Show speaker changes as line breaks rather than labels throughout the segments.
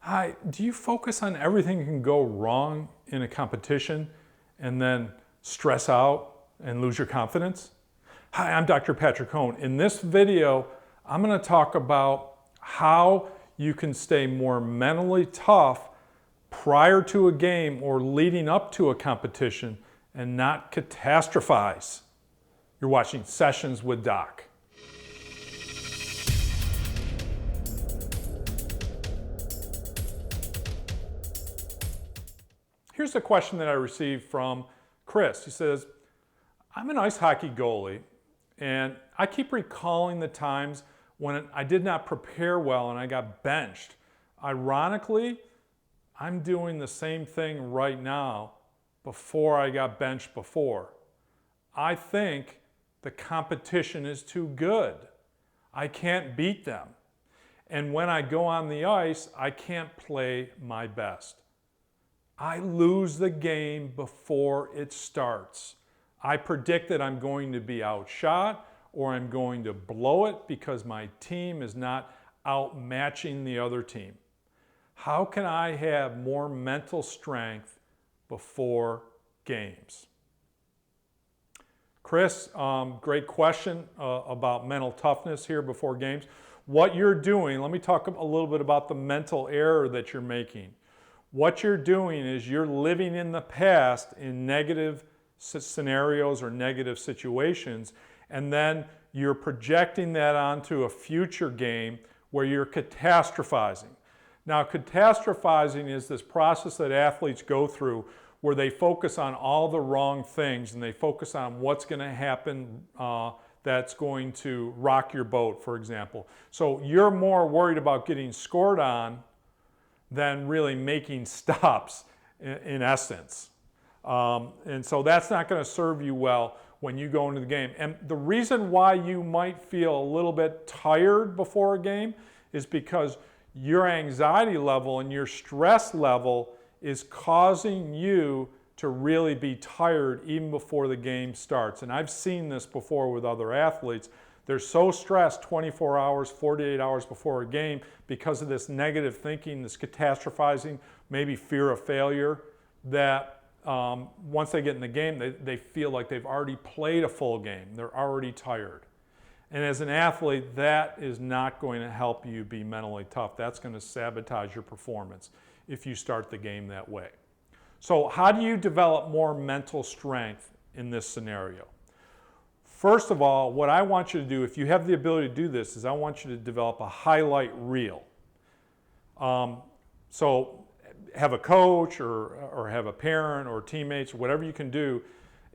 Hi, do you focus on everything that can go wrong in a competition and then stress out and lose your confidence? Hi, I'm Dr. Patrick Cohn. In this video, I'm going to talk about how you can stay more mentally tough prior to a game or leading up to a competition and not catastrophize. You're watching Sessions with Doc. Here's a question that I received from Chris. He says, I'm an ice hockey goalie, and I keep recalling the times when I did not prepare well and I got benched. Ironically, I'm doing the same thing right now before I got benched before. I think the competition is too good. I can't beat them. And when I go on the ice, I can't play my best. I lose the game before it starts. I predict that I'm going to be outshot or I'm going to blow it because my team is not outmatching the other team. How can I have more mental strength before games? Chris, great question about mental toughness here before games. What you're doing, let me talk a little bit about the mental error that you're making. What you're doing is you're living in the past in negative scenarios or negative situations, and then you're projecting that onto a future game where you're catastrophizing. Now, catastrophizing is this process that athletes go through where they focus on all the wrong things and they focus on what's going to happen that's going to rock your boat, for example. So you're more worried about getting scored on than really making stops in essence. And so that's not going to serve you well when you go into the game. And the reason why you might feel a little bit tired before a game is because your anxiety level and your stress level is causing you to really be tired even before the game starts. And I've seen this before with other athletes. They're so stressed 24 hours, 48 hours before a game because of this negative thinking, this catastrophizing, maybe fear of failure, that once they get in the game, they feel like they've already played a full game. They're already tired. And as an athlete, that is not going to help you be mentally tough. That's going to sabotage your performance if you start the game that way. So how do you develop more mental strength in this scenario? First of all, what I want you to do, if you have the ability to do this, is I want you to develop a highlight reel. So have a coach or have a parent or teammates or whatever you can do.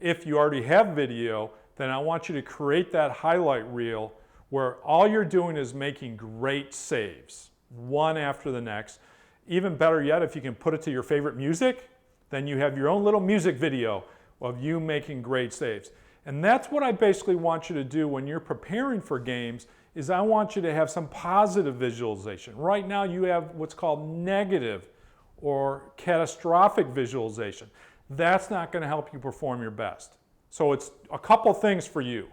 If you already have video, then I want you to create that highlight reel where all you're doing is making great saves, one after the next. Even better yet, if you can put it to your favorite music, then you have your own little music video of you making great saves. And that's what I basically want you to do when you're preparing for games, is I want you to have some positive visualization. Right now you have what's called negative or catastrophic visualization. That's not going to help you perform your best. So it's a couple things for you.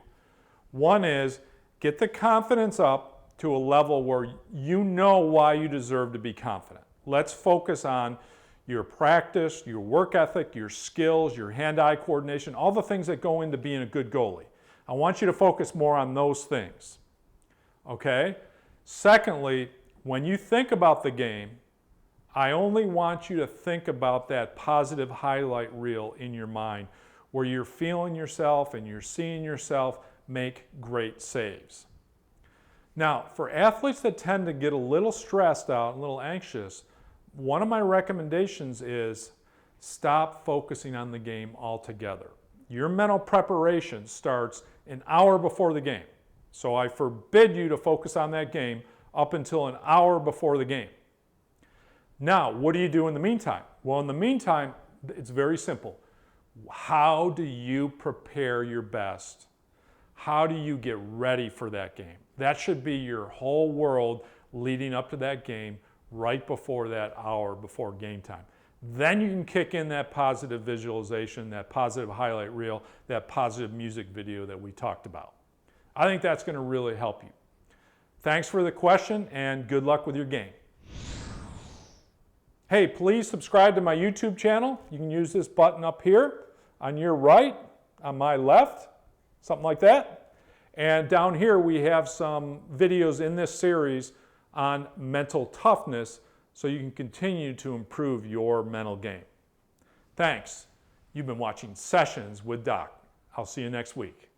One is get the confidence up to a level where you know why you deserve to be confident. Let's focus on your practice, your work ethic, your skills, your hand-eye coordination, all the things that go into being a good goalie. I want you to focus more on those things. Okay? Secondly, when you think about the game, I only want you to think about that positive highlight reel in your mind where you're feeling yourself and you're seeing yourself make great saves. Now, for athletes that tend to get a little stressed out, a little anxious, one of my recommendations is stop focusing on the game altogether. Your mental preparation starts an hour before the game. So I forbid you to focus on that game up until an hour before the game. Now, what do you do in the meantime? Well, in the meantime, it's very simple. How do you prepare your best? How do you get ready for that game? That should be your whole world leading up to that game, right before that hour before game time. Then you can kick in that positive visualization, that positive highlight reel, that positive music video that we talked about. I think that's going to really help you. Thanks for the question and good luck with your game. Hey, please subscribe to my YouTube channel. You can use this button up here on your right, on my left, something like that. And down here we have some videos in this series on mental toughness so you can continue to improve your mental game. Thanks. You've been watching Sessions with Doc. I'll see you next week.